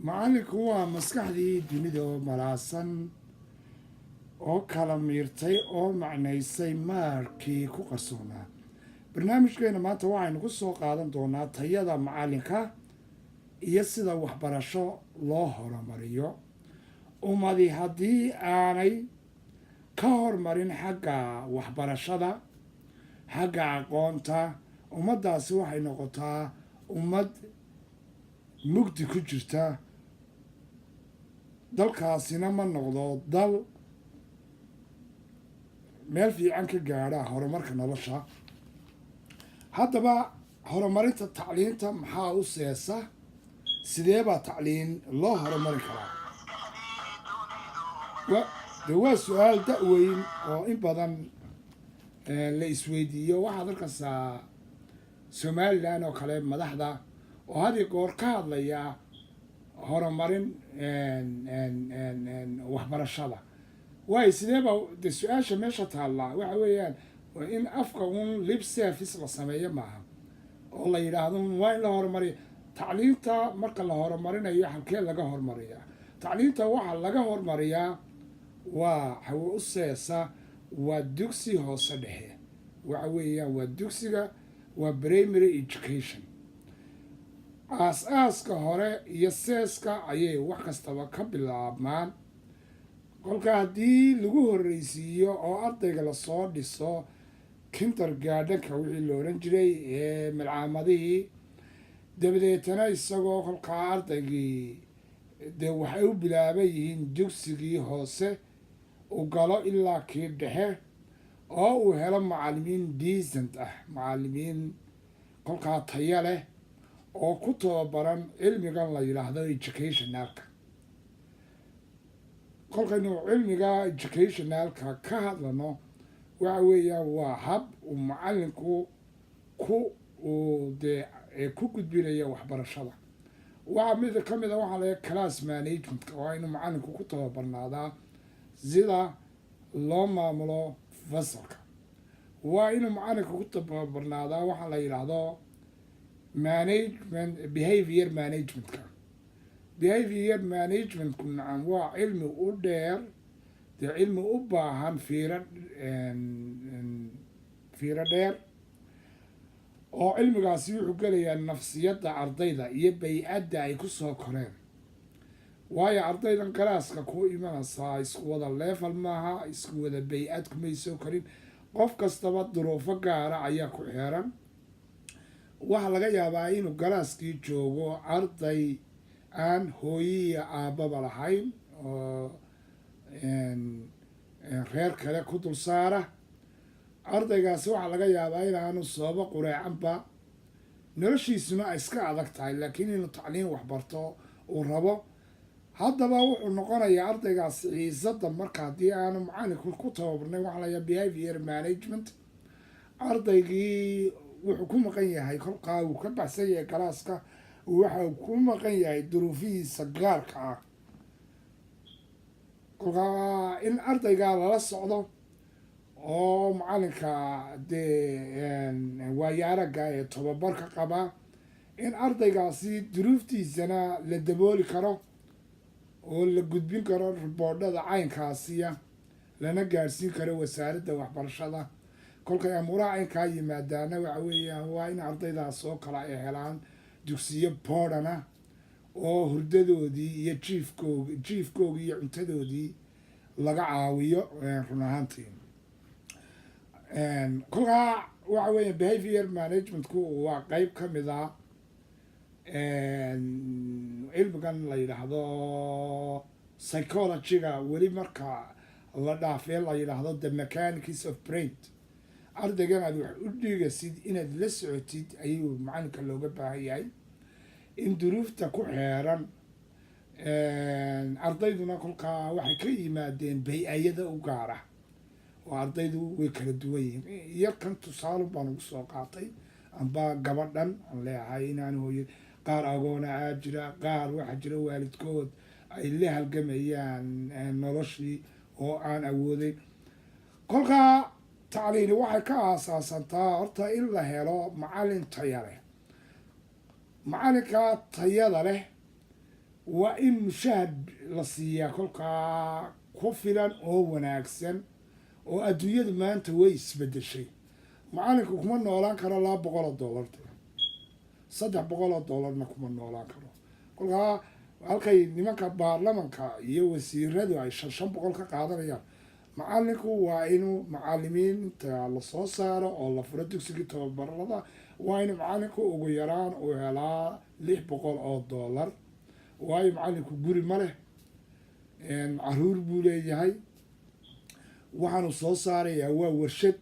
macallinku waa maskaxdii dunida oo malaasan oo kala miirtay oo macnaysay maarkii ku qarsoonaa. barnaamijkeena maanta waxaynu ku soo qaadan doonaa tayada macallinka iyo sida waxbarasho loo horumariyo. ummadi haddii aanay ka hormarin xagga waxbarashada, xagga aqoonta, ummaddaasi waxay noqotaa ummad mugdi ku jirta. dalkaasina ma noqdo dal meel fiican ka gaadha horumarka nolosha. haddaba horumarinta tacliinta maxaa u seesa? sidee baa tacliin loo horumarin karaa? de waa su-aal da-weyn oo in badan la isweydiiyo. waxaad arkaysaa somalilan oo kale madaxda oo had iyo goor ka hadlaya horumarin waxbarashada. waayo sideeba de su-aasha meesha taallaa waxa weeyaan waa in afka un lip service la sameeyo maaha oo la yidhaahdo waa in la horumariyo tacliinta. marka la horumarinayo halkee laga horumariyaa tacliinta? waxaa laga horumariyaa waa hawo u seesa waa dugsi hoose dhexe. waxa weeyaan waa dugsiga, waa primary education. aas-aaska hore iyo seeska ayay wax kastaba ka bilaabmaan. kolka haddii lagu horreysiiyo oo ardayga lasoo dhiso kindergardenka wixii la odhan jiray ee malcaamadihii, dabadeetana isagoo kolkaa ardaygii dee waxay u bilaaban yihiin dugsigii hoose u galo ilaa kii dhexe oo uu helo macallimiin decent ah, macallimiin kolkaa taya leh oo ku tababaran cilmigan la yidhaahdo educationalka. kolkaynu cilmiga educationalka ka hadlano waxa weeyaan waa hab uu macallinku ku gudbinaya waxbarashada. waxaa mid ka mid a waxaa laga class managementka, waa inuu macallinku ku tababarnaadaa sida loo maamulo fasalka. waa inuu macallinku ku tababarnaadaa waxaa la yidhaahdo management, behavior managementka. behavior managementku nacam waa cilmi u dheer, dee cilmi u baahan fiiro dheer oo cilmigaasi wuxuu gelayaa nafsiyadda ardayda iyo bay-adda ay ku soo koreen. waayo ardaydan galaaska ku imanaysaa isku wada leefal maaha, isku wada bay-ad kumay soo korin. qof kastaba duruufo gaara ayaa ku xeeran. waxaa laga yaabaa inuu galaaskii joogo arday aan hooyi iyo aabbaba lahayn oo reer kale ku dul saara. ardaygaasi waxaa laga yaabaa inaanu sababo qureecanba, noloshiisuna ay iska adag tahay, laakiin inuu tacliin waxbarto uu rabo. haddaba wuxuu noqonayaa ardaygaasi xiisada marka haddii aanu macallinku ku tababarnay waxaa layaa behavior management. ardaygii wuxuu ku maqan yahay kolkaa uu ka baxsan yahay galaaska, waxa uu ku maqan yahay duruufihiisa gaarka ah. kolkaa in ardaygaa lala socdo oo macallinka dee waayo aragga ee tababarka qabaa, in ardaygaasi duruuftiisana la dabooli karo oo la gudbin karo riboodhada caynkaasiya, lana gaadhsiin karo wasaaradda waxbarashada. kolkay amuuraha caynkaa yimaadaana waxa weeyaan waa in ardaydaas oo kale ay helaan dugsiyo boodhana oo hurdadoodii iyo jiifkoogii iyo cuntadoodii laga caawiyo run ahaantii. kolkaa waxa weeya behavior managementku waa qeyb ka mid a cilmigan la yidhaahdo psychologyga. weli marka la dhaafee la yidhaahdo the mechanics of brain. ardaygan aad wax u dhigasid inaad la socotid ayuu macallinka looga baahan yahay. in duruufta ku xeeran ardayduna kolkaa waxay ka yimaadeen bay-ayada u gaara oo ardaydu way kala duwan yihiin. yarkan tusaale baan ugu soo qaatay, amba gabadhan aan leeyahay inaan hooyo qaar agoona aa jira, qaar waxaa jira waalidkood ay la halgamayaan noloshii oo aan awoodeyn. kolkaa tacliini waxay ka aasaasantaa horta in la helo macallin taya leh. macallinka tayada leh waa in mushahad la siiyaa kolkaa ku filan oo wanaagsan oo adduunyadu maanta way isbedeshay macalinku kuma noolaan karo $200 $300 kuma noolaan karo kolkaa halkay nimanka baarlamanka iyo wasiiradu ay 500 ka qaadanayaan macalinku waa inuu macalimiinta lasoo saaro oo la furo dugsiga tababarada waa inuu macalinku ugu yaraan uu helaa $600 waayo macalinku guri ma leh caruur buu leeyahay waxaanu soo saarayaa waa warshad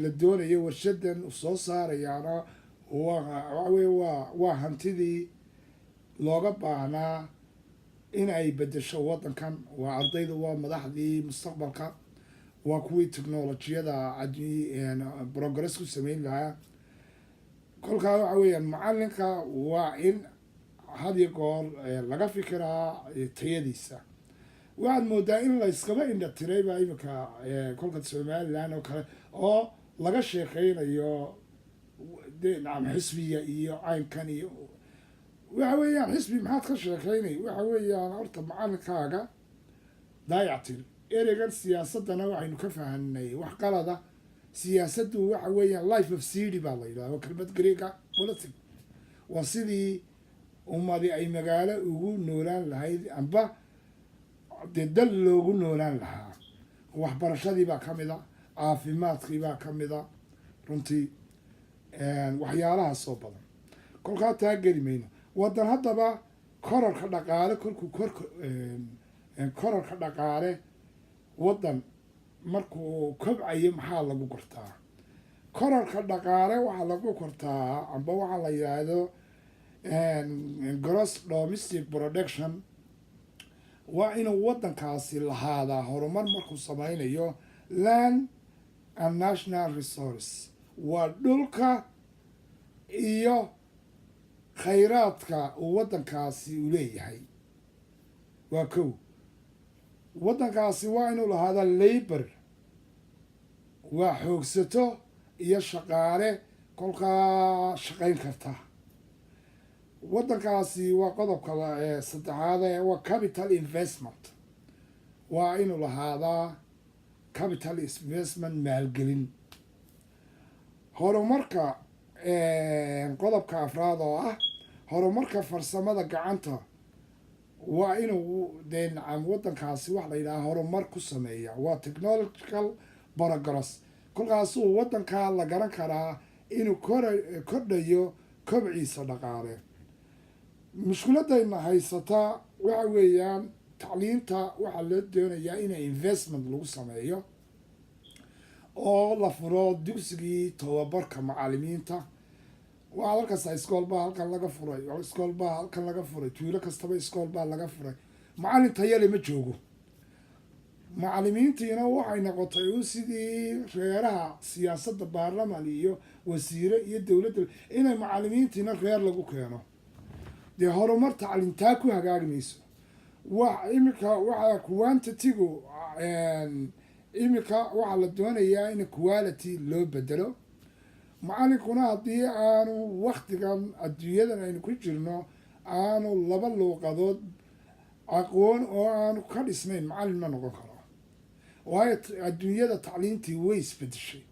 la doonayo warshadan soo saarayaana waa hantidii looga baahnaa in ay bedesho waddankan waa ardayda waa madaxdii mustaqbalka waa kuwii technolojiyada progress ku sameyn lahaa kolkaa waxa weeyaan macalinka waa in had iyo goor laga fikiraa tayadiisa waxaad moodaa in la iskaba indha tirayba iminka kolka somaliland oo kale oo laga sheekeynayo nacam xisbiga iyo caynkan iyo waxa weeyaan xisbi maxaad ka sheekeynay waxa weeyaan horta macalinkaaga daayactir ereygan siyaasadana waxaynu ka fahanay wax qalada siyaasaddu waxa weeyaan life of city baa la yidhahda waa kelmad greega politic waa sidii ummadi ay magaalo ugu noolaan lahayd amba dee dal loogu noolaan lahaa waxbarashadii baa ka mid a caafimaadkii baa ka mid a runtii waxyaalahaasoo badan kolkaa taa geli mayno waddan haddaba korarka dhaqaale kolkuu korarka dhaqaale waddan markuu kobcayo maxaa lagu gortaa korarka dhaqaale waxaa lagu kortaa amba waxaa la yidhaahdo gross domestic production waa inuu waddankaasi lahaadaa horumar markuu sameynayo land and national resource waa dhulka iyo khayraadka uu waddankaasi u leeyahay waa kow waddankaasi waa inuu lahaadaa labor waa xoogsato iyo shaqaale kolkaa shaqayn karta waddankaasi waa qodobka saddexaad waa capital investment waa inuu lahaadaa capital investment maalgelin horumarka qodobka afraad oo ah horumarka farsamada gacanta waa inuu dee nacam waddankaasi wax la yidhaha horumar ku sameeya waa technological progress kolkaasuu waddankaa la garan karaa inuu kordhayo kobciisa dhaqaale mushkiladayna haysataa waxa weeyaan tacliinta waxaa loo doonayaa inay investment lagu sameeyo oo la furo dugsigii tababarka macalimiinta waxaad arkaysaa iskool baa halkan laga furay iskool baa halkan laga furay tuulo kastaba iskool baa laga furay macalin tayale ma joogo macalimiintiina waxay noqotay u sidii reeraha siyaasadda baarlaman iyo wasiire iyo dowladda inay macalimiintiina reer lagu keeno dee horumar tacliintaa ku hagaagi mayso iminka waxaa quantity-gu iminka waxaa la doonayaa in quality loo bedelo macalinkuna haddii aanu waktigan adduunyadan aynu ku jirno aanu laba luuqadood aqoon oo aanu ka dhisnayn macalin ma noqon karo waayo adduunyada tacliintii way isbedeshay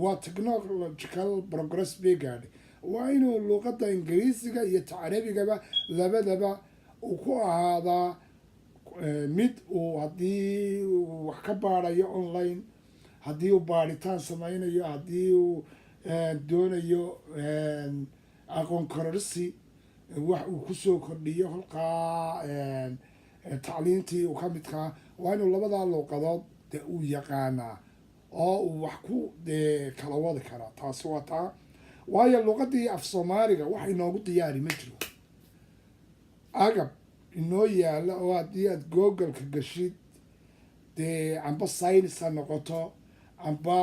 waa technological progress bay gaadhay waa inuu luuqadda ingiriisiga iyo carabigaba labadaba uu ku ahaadaa mid uu haddii uu wax ka baadhayo online haddii uu baadhitaan sameynayo haddii uu doonayo aqoon kororsi wax uu kusoo kordhiyo halkaa tacliintii uu ka midkaa waa inuu labadaa luuqadood de uu yaqaanaa oo uu wax ku dee kala wadi karaa taasi waa taa waayo luuqadii af soomaaliga wax inoogu diyaari ma jiro agab inoo yaala oo haddii aada googleka gashid dee amba science ha noqoto amba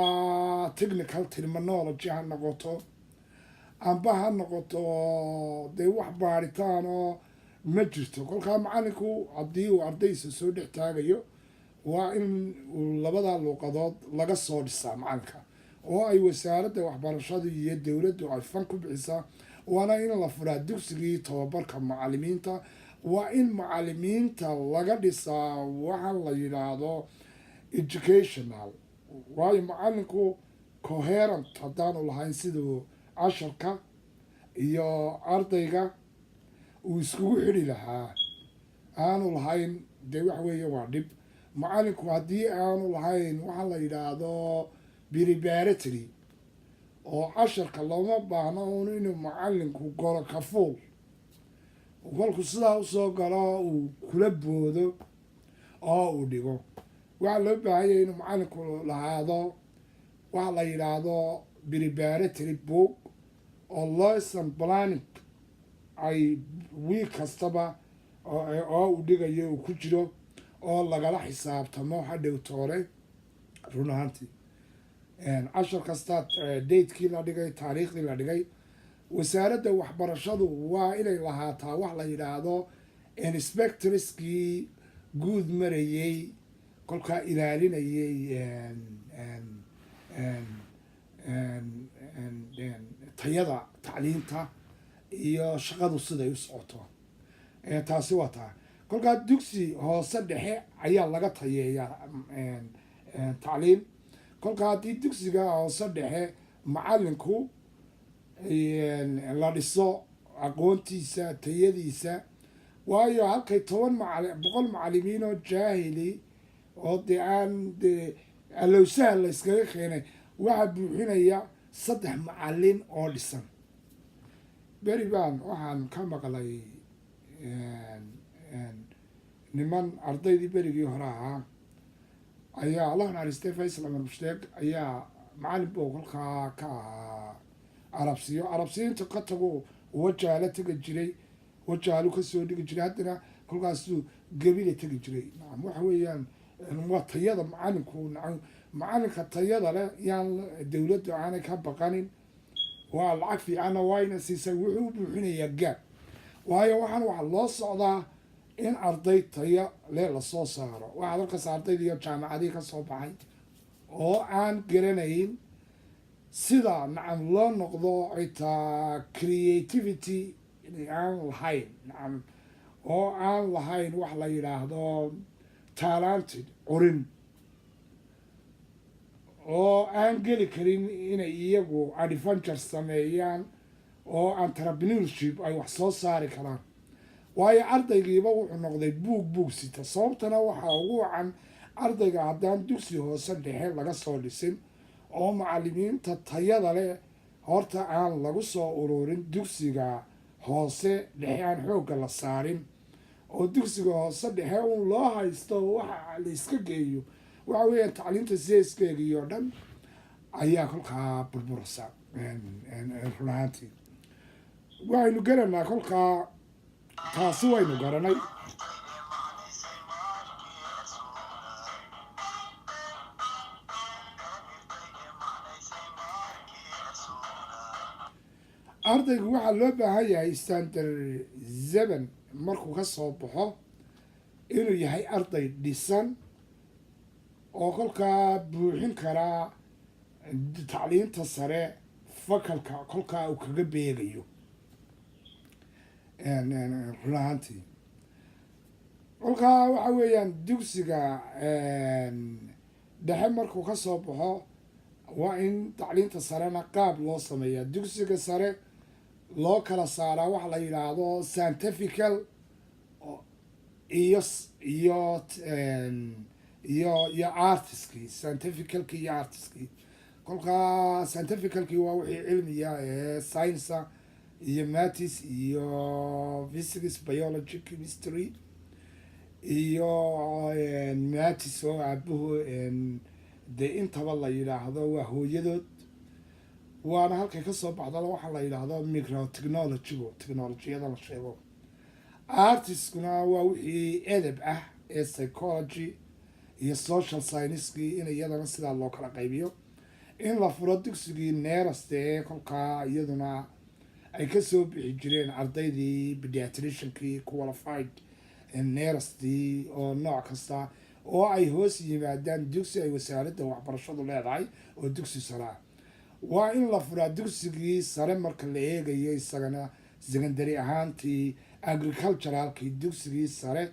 technical terminology ha noqoto amba ha noqoto dee wax baaritaan oo ma jirto kolkaa macalinku haddii uu ardaysa soo dhex taagayo waa in uu labadaa luuqadood laga soo dhisaa macalinka oo ay wasaaradda waxbarashadu iyo dowladdu ay fan ku bixisaa waana in la furaa dugsigii tobabarka macalimiinta. waa in macalimiinta laga dhisaa waxaan la yidhaahdo educational, waayo macalinku coherent haddaanu lahayn siduu casharka iyo ardayga uu iskugu xidhi lahaa aanu lahayn, dee waxa weeye waa dhib. macalinku haddii aanu lahayn waxaa la yidhaahdo preparatory, oo casharka looma baahno un inuu macalinku golo kafuul kolku sidaa usoo galo uu kula boodo oo uu dhigo. waxaa loo baahanya inuu macalinku lahaado waxa la yidhaahdo preparatory book oo lesson planning ay wiil kastaba oo uu dhigayo uu ku jiro oo lagala xisaabtamo hadhow toole. run ahaantii cashar kasta datekii la dhigay, taariikhdii la dhigay. wasaaradda waxbarashadu waa inay lahaataa wax la yidhaahdo inspectorskii guud marayey kolkaa ilaalinayay tayada tacliinta iyo shaqadu siday u socoto. taasi waa taa. kolkaa dugsi hoose dhexe ayaa laga tayeeyaa tacliim. kolkaa haddii dugsiga hoose dhexe macalinku la dhiso aqoontiisa, tayadiisa, waayo halkay 100 macalimiin oo jaahili oo dee aan dee alowsaha la yskaga keenay waxaa buuxinaya 3 macalin oo dhisan. beri baan waxaan ka maqlay niman ardaydii berigii hore ahaa ayaa allah naxariistay faysal amar mushtaaq ayaa macalin buu kolkaa ka ahaa carabsiinta ka tago wajaala tegi jiray, wajaalu kasoo dhigi jiray, haddana kolkaasuu gebila tegi jiray. nacam waxa weeyaan waa tayada macalinku. nacam macalinka tayada leh yaan dawladdu aanay ka baqanin. waa lacag fiicanna waayna siisay, wuxuu u buuxinayaa gaab. waayo waxaan waxa loo socdaa in arday taya le lasoo saaro. waxaad halkaas ardaydiiyo jaamacadii ka soo baxay oo aan garanayn sida nacam loo noqdo xitaa creativity aan lahayn, nacam oo aan lahayn wax la yidhaahdo talented curin, oo aan geli karin inay iyagu adventure sameeyaan oo entrepreneurship ay wax soo saari karaan. waayo ardaygiiba wuxuu noqday buug sita. sababtana waxaa ugu wacan ardayga haddaan dugsi hoose dhexe laga soo dhisin oo macalimiinta tayada leh horta aan lagu soo ururin dugsiga hoose dhexe, aan xoogga la saarin, oo dugsiga hoose dhexe un loo haysto waxa la iska geeyo. waxa weeyaan tacliinta sidaiskeegii oo dhan ayaa kolkaa burburasa. run ahaantii waxaynu garanaa kolkaa taasi waynu garanay. ardaygu waxaa loo baahan yahay standard 7 markuu ka soo baxo inuu yahay arday dhisan oo kolkaa buuxin karaa tacliinta sare fakalka kolkaa uu kaga beegayo. run ahaantii kolkaa waxa weeyaan dugsiga dhexe markuu ka soo baxo waa in tacliinta sarena qaab loo sameeyaa. dugsiga sare loo kala saaraa waxa la yidhaahdo scientifical iyo artiskii. scientificalki iyo artiskii. kolkaa scientificalkii waa wixii cilmiya ee science iyo maths iyo physics, biology, chemistry iyo maths oo aabuhu dee intaba la yidhaahdo waa hooyadood. waana halkay kasoo baxdada waxaa la yidhaahdo microtechnologygu, technolojiyada la sheego. artiskuna waa wixii edeb ah ee psychology iyo social scienckii in iyadana sidaa loo kala qaybiyo. in la furo dugsigii neeraste ee kolkaa iyaduna ay kasoo bixi jireen ardaydii pediatriciankii qualified neerastii oo nooc kasta oo ay hoos yimaadaan dugsi ay wasaaradda waxbarashadu leedahay oo dugsi sare ah. waa in la furaa dugsigii sare marka la eegayo isagana secondary ahaantii agriculturalkii dugsigii sare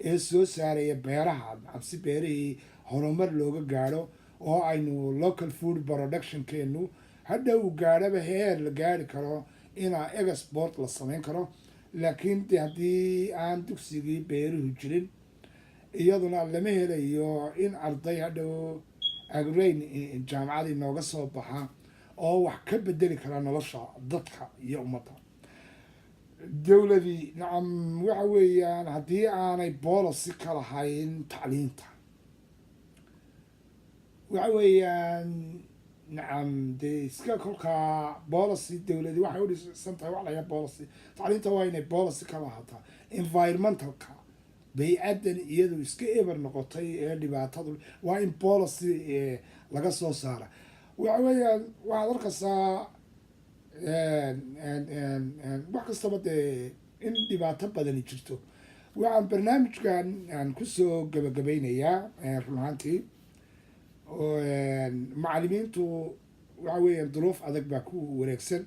ee soo saaraya beeraha cabsi beerihii horumar looga gaadho oo aynu local food productionkeenu hadha uu gaadhaba heer la gaari karo inaa export la samayn karo laakiin de haddii aan dugsigii beeruhu jirin iyaduna lama helayo in arday hadhow agrain jaamacadii nooga soo baxa oo wax ka bedeli kara nolosha dadka iyo ummadda dowladii nacam waxa weeyaan haddii aanay policy ka lahayn tacliinta waxa weeyaan nacam dee iska kolkaa policy dowladii waxay u dhisan tahay wax layaa policy tacliinta waa inay policy ka lahataa environmentalka bay-adan iyadu iska eber noqotay ee dhibaatadu waa in policy laga soo saara waxa weeyaan waxaad arkaysaa wax kastaba dee in dhibaato badani jirto waxaan barnaamijkan aan kusoo gabagabeynayaa run ahaantii macalimiintu waxa weeyaan duruuf adag baa ku wareegsan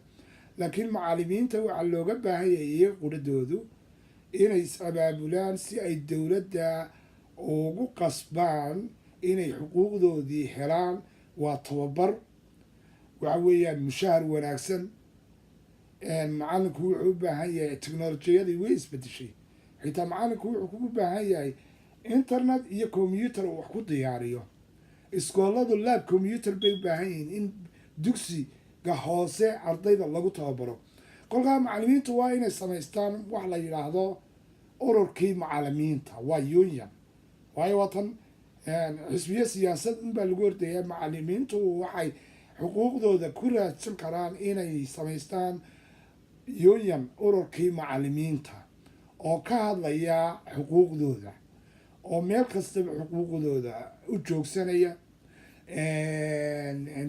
laakiin macalimiinta waxaa looga baahan yahay iyaga quradoodu inay is-abaabulaan si ay dowladda ugu qasbaan inay xuquuqdoodii helaan waa tababar waxa weeyaan mushahar wanaagsan macalinku wuxuu u baahan yahay technolojiyadii way isbedeshay xitaa macalinku wuxuu kugu baahan yahay internet iyo combyuter uu wax ku diyaariyo iskooladu lab combyuter bay u baahan yihiin in dugsiga hoose ardayda lagu tababaro kolkaa macalimiintu waa inay samaystaan wax la yidhaahdo ururkii macalimiinta waa union waayo waatan xisbiye siyaasad unbaa lagu hordeeyaa macalimiintu waxay xuquuqdooda ku raadsan karaan inay samaystaan union ururkii macalimiinta oo ka hadlaya xuquuqdooda oo meel kastaba xuquuqdooda u joogsanaya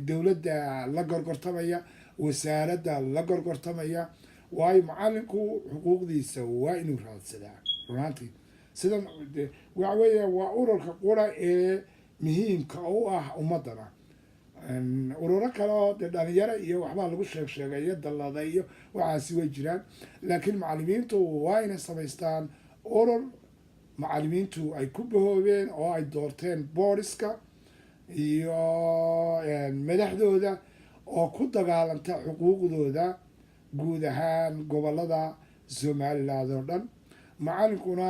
dowladda la gorgortamaya wasaaradda la gorgortamaya waayo macalinku xuquuqdiisa waa inuu raadsadaa runaantii sidan waxa weeya waa ururka qura ee muhiimka u ah ummadana ururo kale oo dee dhalinyaro iyo waxbaa lagu sheegay iyo dallada iyo waxaasi way jiraan laakiin macalimiintu waa inay samaystaan urur macalimiintu ay ku bahoobeen oo ay doorteen boodiska iyo madaxdooda oo ku dagaalanta xuquuqdooda guud ahaan gobolada somaliland oo dhan macalinkuna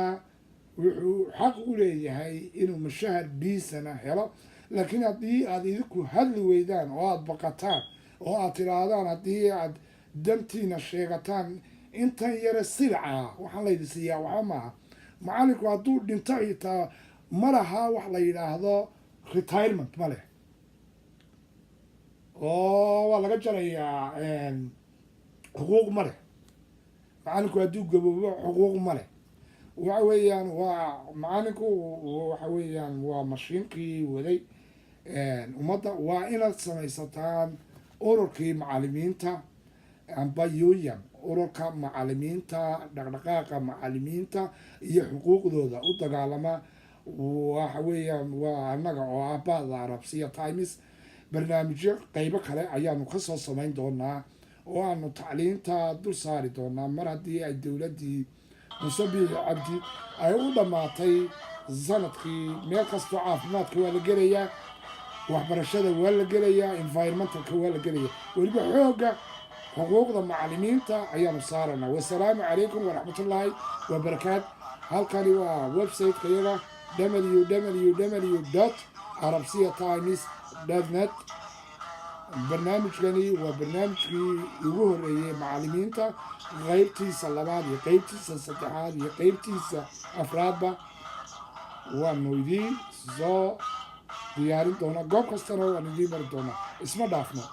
wuxuu xaq u leeyahay inuu mushahar biisana helo laakiin haddii aada idinku hadli weydaan oo aada baqataan oo aada tidhaahdaan haddii aada dantiina sheegataan intan yare silca waxaan laydi siiyaa waxba maaha macalinku hadduu dhinto xitaa ma laha wax la yidhaahdo retirement ma leh oo waa laga jarayaa xuquuq ma leh macalinku hadduu gaboobo xuquuq ma leh waxa weeyaan waa macalinku waxa weeyaan waa mashiinkii waday ummadda waa inaad samaysataan ururkii macalimiinta amba union ururka macalimiinta dhaqdhaqaaqa macalimiinta iyo xuquuqdooda u dagaalama waxa weeyaan waa annaga oo aabbaada arabsiya times barnaamijyo qeybo kale ayaanu kasoo samayn doonaa oo aanu tacliinta dul saari doonaa mar haddii ay dowladdii musabiix cabdi ay u dhammaatay sanadkii meel kastoo caafimaadka waa la gelayaa waxbarashada waa la gelayaa environmentalka waa la gelayaa weliba xoogga xuquuqda macalimiinta ayaanu saaranaa wasalaamu calaykum waraxmatullaahi wabarakaat halkani waa website-ka yaga www arabsiyatimes.net barnaamijkani waa barnaamijkii ugu horeeyey macalimiinta qeybtiisa labaad iyo qeybtiisa saddexaad iyo qeybtiisa afraadba waanu idiin soo diyaarin doonaa goob kastana waan idiin mari doonaa isma dhaafno